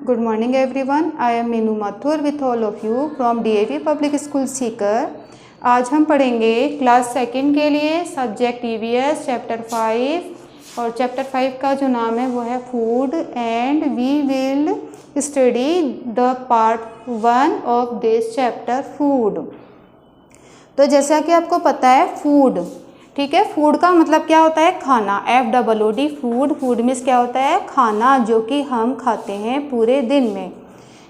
Good morning everyone. I am Meenu Mathur with all of you from DAV Public School Sikar. आज हम पढ़ेंगे class second के लिए subject EVS chapter 5 और chapter 5 का जो नाम है वो है food and we will study the part 1 of this chapter food. तो जैसा कि आपको पता है फूड, ठीक है, फूड का मतलब क्या होता है? खाना। FOOD food. फूड मीन्स क्या होता है? खाना, जो कि हम खाते हैं पूरे दिन में।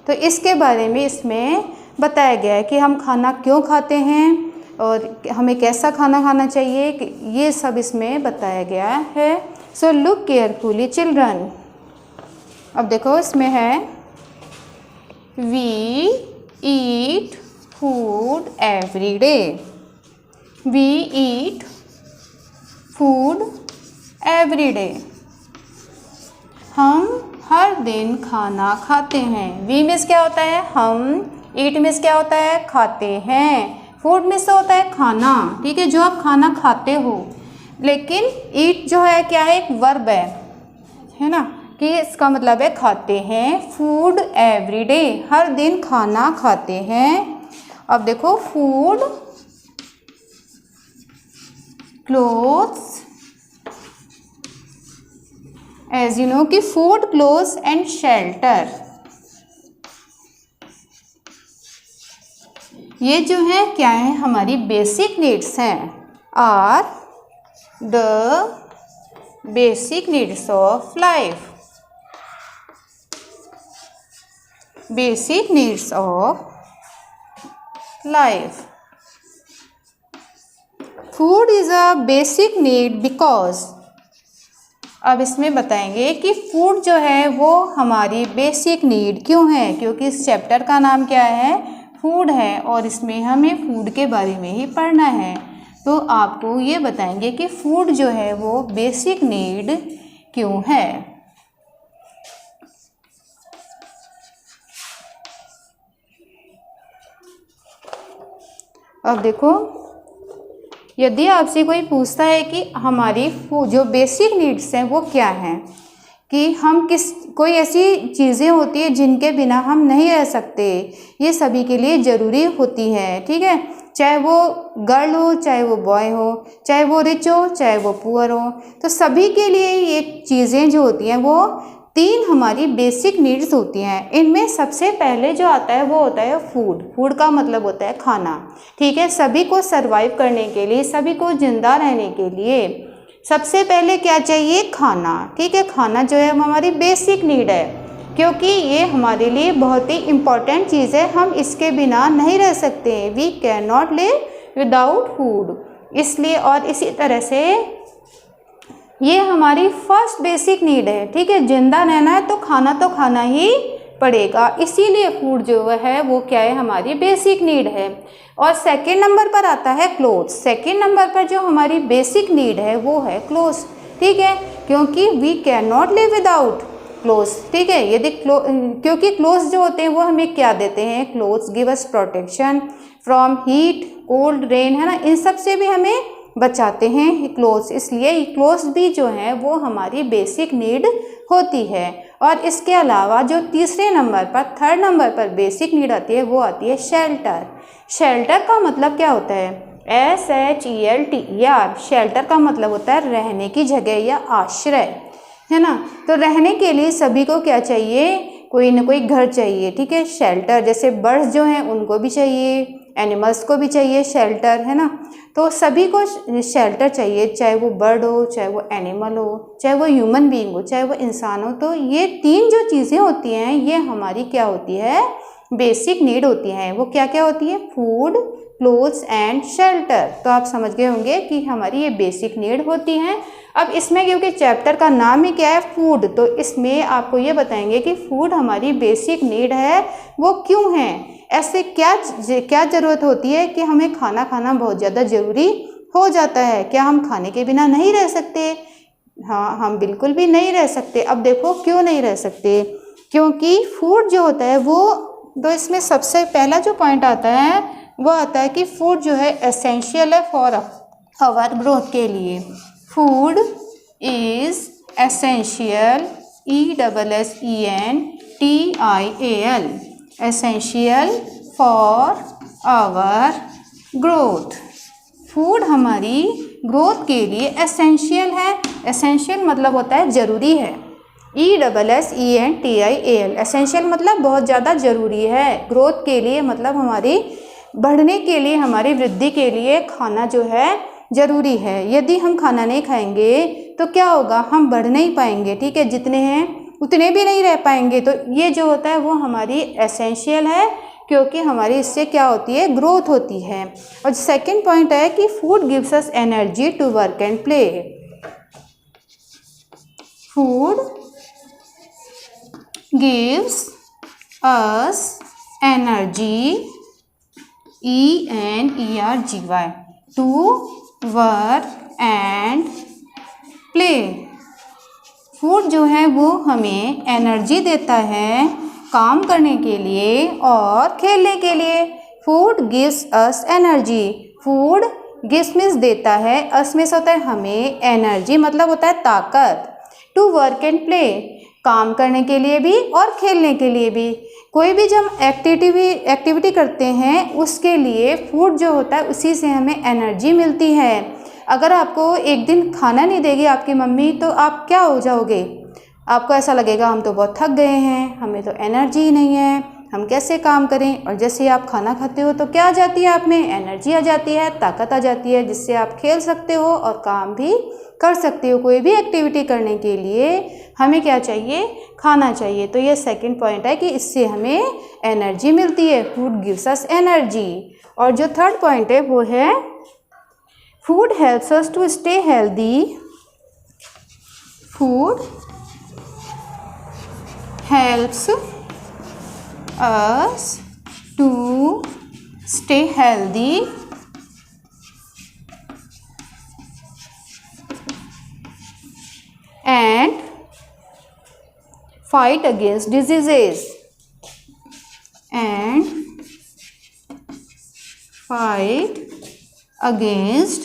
तो इसके बारे में इसमें बताया गया है कि हम खाना क्यों खाते हैं और हमें कैसा खाना खाना चाहिए, ये सब इसमें बताया गया है। So look carefully children. अब देखो इसमें है we eat food every day. We eat food every day. हम हर दिन खाना खाते हैं। वी मीन्स क्या होता है? हम। ईट मीन्स क्या होता है? खाते हैं। फूड मीन्स होता है खाना, ठीक है, जो आप खाना खाते हो। लेकिन ईट जो है क्या है? एक वर्ब है ना, कि इसका मतलब है खाते हैं। फूड एवरी डे, हर दिन खाना खाते हैं। अब देखो food, clothes, as you know कि फूड, क्लोथ्स एंड शेल्टर, ये जो है क्या है? हमारी बेसिक नीड्स हैं। Are the basic needs of life. Basic needs of life. Food is a basic need because, अब इसमें बताएंगे कि फूड जो है वो हमारी बेसिक नीड क्यों है, क्योंकि इस चैप्टर का नाम क्या है? फूड है और इसमें हमें फूड के बारे में ही पढ़ना है। तो आपको ये बताएंगे कि फूड जो है वो बेसिक नीड क्यों है। अब देखो, यदि आपसे कोई पूछता है कि हमारी जो बेसिक नीड्स हैं वो क्या हैं, कि हम कोई ऐसी चीज़ें होती है जिनके बिना हम नहीं रह सकते, ये सभी के लिए ज़रूरी होती है, ठीक है, चाहे वो गर्ल हो, चाहे वो बॉय हो, चाहे वो रिच हो, चाहे वो पुअर हो। तो सभी के लिए ये चीज़ें जो होती हैं वो 3 हमारी बेसिक नीड्स होती हैं। इनमें सबसे पहले जो आता है वो होता है फूड। फूड का मतलब होता है खाना, ठीक है। सभी को सरवाइव करने के लिए, सभी को जिंदा रहने के लिए सबसे पहले क्या चाहिए? खाना, ठीक है। खाना जो है हमारी बेसिक नीड है, क्योंकि ये हमारे लिए बहुत ही इम्पॉर्टेंट चीज़ है। हम इसके बिना नहीं रह सकते। We can not live without food. इसलिए और इसी तरह से ये हमारी फर्स्ट बेसिक नीड है, ठीक है। जिंदा रहना है तो खाना ही पड़ेगा, इसीलिए फूड जो है वो क्या है? हमारी बेसिक नीड है। और सेकंड नंबर पर आता है क्लोथ्स। सेकंड नंबर पर जो हमारी बेसिक नीड है वो है क्लोथ्स, ठीक है, क्योंकि we can not live without clothes, ठीक है। यदि क्योंकि क्लोथ्स जो होते हैं वो हमें क्या देते हैं? Clothes give us protection from heat, cold, rain, है ना, इन सब से भी हमें बचाते हैं क्लोथ्स। इसलिए क्लोथ्स भी जो है वो हमारी बेसिक नीड होती है। और इसके अलावा जो तीसरे नंबर पर, थर्ड नंबर पर बेसिक नीड आती है वो आती है शेल्टर। शेल्टर का मतलब क्या होता है? SHELTER। शेल्टर का मतलब होता है रहने की जगह या आश्रय, है ना। तो रहने के लिए सभी को क्या चाहिए? कोई ना कोई घर चाहिए, ठीक है। शेल्टर, जैसे बर्ड्स जो हैं उनको भी चाहिए, एनिमल्स को भी चाहिए शेल्टर, है ना। तो सभी को शेल्टर चाहिए, चाहे वो बर्ड हो, चाहे वो एनिमल हो, चाहे वो ह्यूमन बीइंग हो, चाहे वो इंसान हो। तो ये 3 जो चीज़ें होती हैं ये हमारी क्या होती है? बेसिक नीड होती हैं। वो क्या क्या होती है? Food, clothes and shelter. तो आप समझ गए होंगे कि हमारी ये बेसिक नीड होती हैं। अब इसमें क्योंकि चैप्टर का नाम ही क्या है? फूड, तो इसमें आपको ये बताएंगे कि फूड हमारी बेसिक नीड है, वो क्यों है, ऐसे क्या ज़रूरत होती है कि हमें खाना खाना बहुत ज़्यादा ज़रूरी हो जाता है। क्या हम खाने के बिना नहीं रह सकते? हाँ, हम बिल्कुल भी नहीं रह सकते। अब देखो क्यों नहीं रह सकते, क्योंकि फूड जो होता है वो, तो इसमें सबसे पहला जो पॉइंट आता है वो आता है कि फूड जो है एसेंशियल है फॉर आवर ग्रोथ के लिए। Food is essential, ESSENTIAL TIAL, essential for our growth. Food हमारी ग्रोथ के लिए एसेंशियल है। एसेंशियल मतलब होता है ज़रूरी है। ESSENTIAL, एसेंशियल मतलब बहुत ज़्यादा ज़रूरी है। ग्रोथ के लिए मतलब हमारी बढ़ने के लिए, हमारी वृद्धि के लिए खाना जो है ज़रूरी है। यदि हम खाना नहीं खाएंगे तो क्या होगा, हम बढ़ नहीं पाएंगे, ठीक है, जितने हैं उतने भी नहीं रह पाएंगे। तो ये जो होता है वो हमारी एसेंशियल है, क्योंकि हमारी इससे क्या होती है, ग्रोथ होती है। और सेकंड पॉइंट है कि food gives us energy to work and play. Food gives us energy ENERGY to work and play. Food जो है वो हमें एनर्जी देता है काम करने के लिए और खेलने के लिए। Food gives us energy. Food gives means देता है, अस मीन्स होता है हमें, एनर्जी मतलब होता है ताकत। टू वर्क एंड प्ले, काम करने के लिए भी और खेलने के लिए भी। कोई भी जब एक्टिविटी करते हैं उसके लिए फूड जो होता है उसी से हमें एनर्जी मिलती है। अगर आपको एक दिन खाना नहीं देगी आपकी मम्मी तो आप क्या हो जाओगे, आपको ऐसा लगेगा हम तो बहुत थक गए हैं, हमें तो एनर्जी ही नहीं है, हम कैसे काम करें। और जैसे आप खाना खाते हो तो क्या आ जाती है, आप में एनर्जी आ जाती है, ताकत आ जाती है, जिससे आप खेल सकते हो और काम भी कर सकते हो। कोई भी एक्टिविटी करने के लिए हमें क्या चाहिए, खाना चाहिए। तो ये सेकंड पॉइंट है कि इससे हमें एनर्जी मिलती है, फूड गिव्स अस एनर्जी। और जो थर्ड पॉइंट है वो है food helps us to stay healthy. Food helps us to stay healthy and fight against diseases and fight against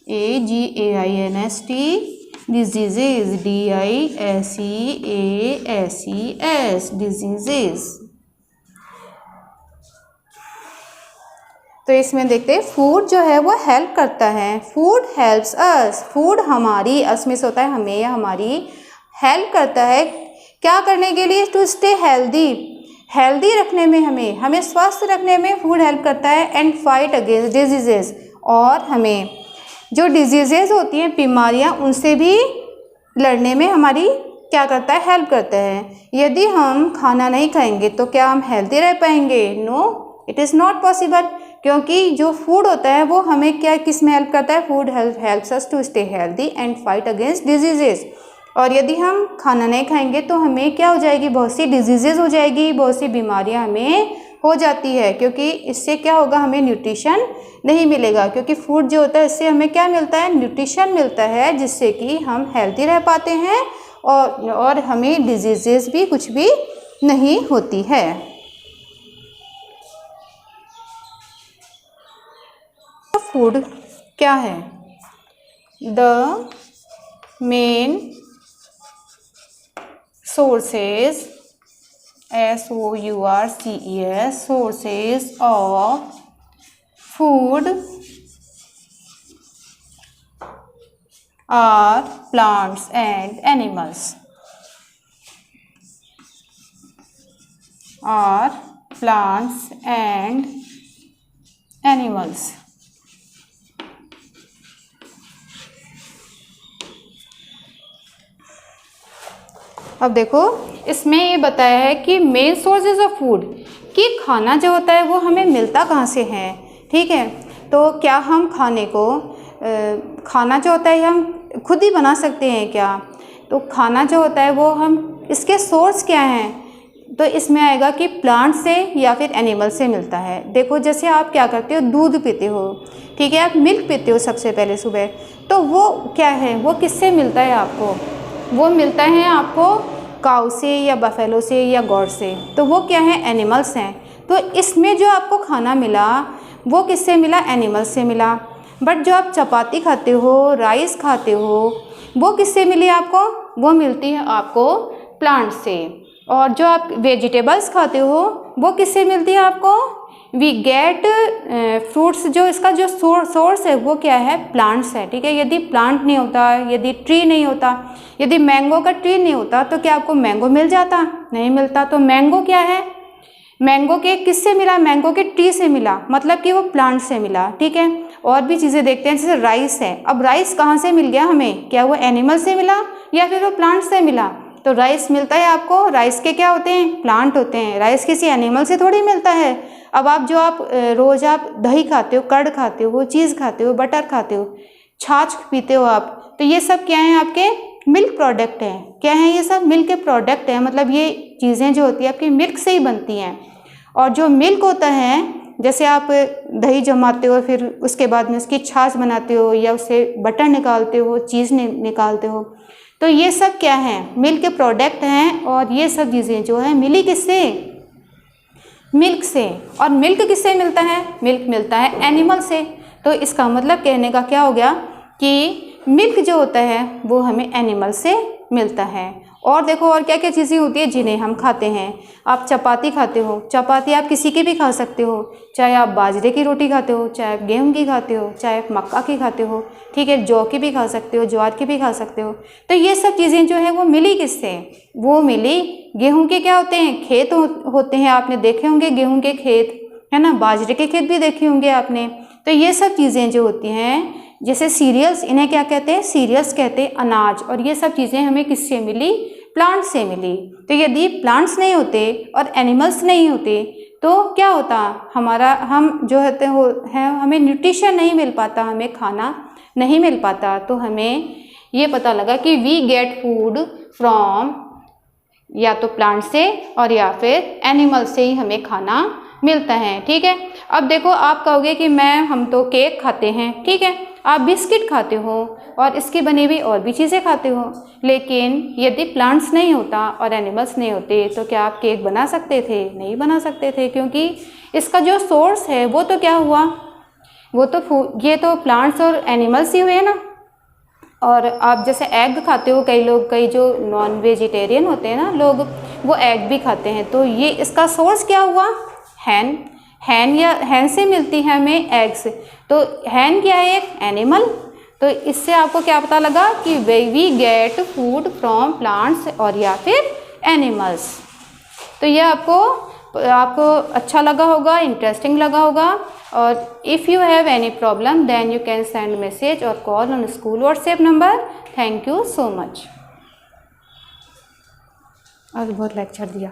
AGAINST diseases, DISEASES diseases। तो इसमें देखते हैं फूड जो है वो हेल्प करता है। फूड हेल्प्स अस, फूड हमारी, अस में से होता है हमें या हमारी, हेल्प करता है क्या करने के लिए, टू स्टे हेल्दी, हेल्दी रखने में, हमें स्वस्थ रखने में फूड हेल्प करता है। एंड फाइट अगेंस्ट डिजीजेस, और हमें जो डिजीजेस होती हैं, बीमारियां, उनसे भी लड़ने में हमारी क्या करता है, हेल्प करता है। यदि हम खाना नहीं खाएंगे तो क्या हम हेल्दी रह पाएंगे? No, it is not possible, क्योंकि जो फूड होता है वो हमें क्या, किस में हेल्प करता है, food helps us to stay healthy and fight against diseases. और यदि हम खाना नहीं खाएंगे तो हमें क्या हो जाएगी, बहुत सी डिजीजेज हो जाएगी, बहुत सी बीमारियां हमें हो जाती है, क्योंकि इससे क्या होगा, हमें न्यूट्रिशन नहीं मिलेगा। क्योंकि फूड जो होता है इससे हमें क्या मिलता है, न्यूट्रिशन मिलता है, जिससे कि हम हेल्दी रह पाते हैं और हमें डिजीजेस भी कुछ भी नहीं होती है। फूड क्या है? The main sources, SOURCES, sources of food are plants and animals. Are plants and animals. अब देखो इसमें ये बताया है कि मेन सोर्सेज ऑफ फूड, कि खाना जो होता है वो हमें मिलता कहाँ से है, ठीक है। तो क्या हम खाने को खाना जो होता है हम खुद ही बना सकते हैं क्या? तो खाना जो होता है वो हम, इसके सोर्स क्या हैं? तो इसमें आएगा कि प्लांट से या फिर एनिमल से मिलता है। देखो जैसे आप क्या करते हो, दूध पीते हो, ठीक है, आप मिल्क पीते हो सबसे पहले सुबह, तो वो क्या है, वो किससे मिलता है आपको? वो मिलता है आपको काऊ से या बफेलो से या गॉड से। तो वो क्या है, एनिमल्स हैं। तो इसमें जो आपको खाना मिला वो किससे मिला, एनिमल्स से मिला। बट जो आप चपाती खाते हो, राइस खाते हो, वो किससे मिली आपको? वो मिलती है आपको प्लांट से। और जो आप वेजिटेबल्स खाते हो वो किससे मिलती है आपको? वी गेट फ्रूट्स, जो इसका जो सोर्स है वो क्या है? प्लांट्स है, ठीक है। यदि प्लांट नहीं होता, यदि ट्री नहीं होता, यदि मैंगो का ट्री नहीं होता तो क्या आपको मैंगो मिल जाता? नहीं मिलता। तो मैंगो क्या है? मैंगो के किससे मिला? मैंगो के ट्री से मिला, मतलब कि वो प्लांट से मिला, ठीक है। और भी चीज़ें देखते हैं, जैसे राइस है। अब राइस कहाँ से मिल गया हमें? क्या वो एनिमल से मिला या फिर वो प्लांट से मिला? तो राइस मिलता है आपको, राइस के क्या होते हैं? प्लांट होते हैं। राइस किसी एनिमल से थोड़ी मिलता है। अब आप रोज़ आप दही खाते हो, कर्ड खाते हो, चीज़ खाते हो, बटर खाते हो, छाछ पीते हो आप, तो ये सब क्या है? आपके मिल्क प्रोडक्ट हैं। क्या है ये सब? मिल्क के प्रोडक्ट हैं, मतलब ये चीज़ें जो होती है आपकी मिल्क से ही बनती हैं। और जो मिल्क होता है, जैसे आप दही जमाते हो, फिर उसके बाद में उसकी छाछ बनाते हो या उससे बटर निकालते हो, चीज़ निकालते हो, तो ये सब क्या है? मिल्क के प्रोडक्ट हैं। और ये सब चीज़ें जो है मिली किससे? मिल्क से। और मिल्क किससे मिलता है? मिल्क मिलता है एनिमल से। तो इसका मतलब कहने का क्या हो गया कि मिल्क जो होता है वो हमें एनिमल से मिलता है। और देखो और क्या क्या चीज़ें होती है जिन्हें हम खाते हैं। आप चपाती खाते हो, चपाती आप किसी की भी खा सकते हो, चाहे आप बाजरे की रोटी खाते हो, चाहे आप गेहूं की खाते हो, चाहे आप मक्का की खाते हो, ठीक है, जौ की भी खा सकते हो, ज्वार की भी खा सकते हो। तो ये सब चीज़ें जो है वो मिली किससे? वो मिली गेहूं के क्या होते हैं? खेत होते हैं, आपने देखे होंगे गेहूं के खेत, है ना। बाजरे के खेत भी देखे होंगे आपने। तो ये सब चीज़ें जो होती हैं, जैसे सीरियल्स, इन्हें क्या कहते हैं? सीरियल्स कहते हैं, अनाज। और ये सब चीज़ें हमें किससे मिली? प्लांट से मिली। तो यदि प्लांट्स नहीं होते और एनिमल्स नहीं होते तो क्या होता? हम जो होते हैं हमें न्यूट्रिशन नहीं मिल पाता, हमें खाना नहीं मिल पाता। तो हमें ये पता लगा कि वी गेट फूड फ्रॉम या तो प्लांट से और या फिर एनिमल से ही हमें खाना मिलता है, ठीक है। अब देखो आप कहोगे कि हम तो केक खाते हैं, ठीक है, आप बिस्किट खाते हो और इसकी बनी हुई और भी चीज़ें खाते हो, लेकिन यदि प्लांट्स नहीं होता और एनिमल्स नहीं होते तो क्या आप केक बना सकते थे? नहीं बना सकते थे, क्योंकि इसका जो सोर्स है वो तो क्या हुआ? वो तो ये तो प्लांट्स और एनिमल्स ही हुए ना। और आप जैसे एग खाते हो, कई जो नॉन वेजिटेरियन होते हैं ना लोग, वो एग भी खाते हैं। तो ये इसका सोर्स क्या हुआ? हैन से मिलती है हमें एग्स। तो हैन क्या है? एक एनिमल। तो इससे आपको क्या पता लगा कि we get food from plants और या फिर एनिमल्स। तो ये आपको अच्छा लगा होगा, इंटरेस्टिंग लगा होगा। और if you have any problem then you can send message और call on school WhatsApp number. Thank you so much. और बहुत लेक्चर दिया।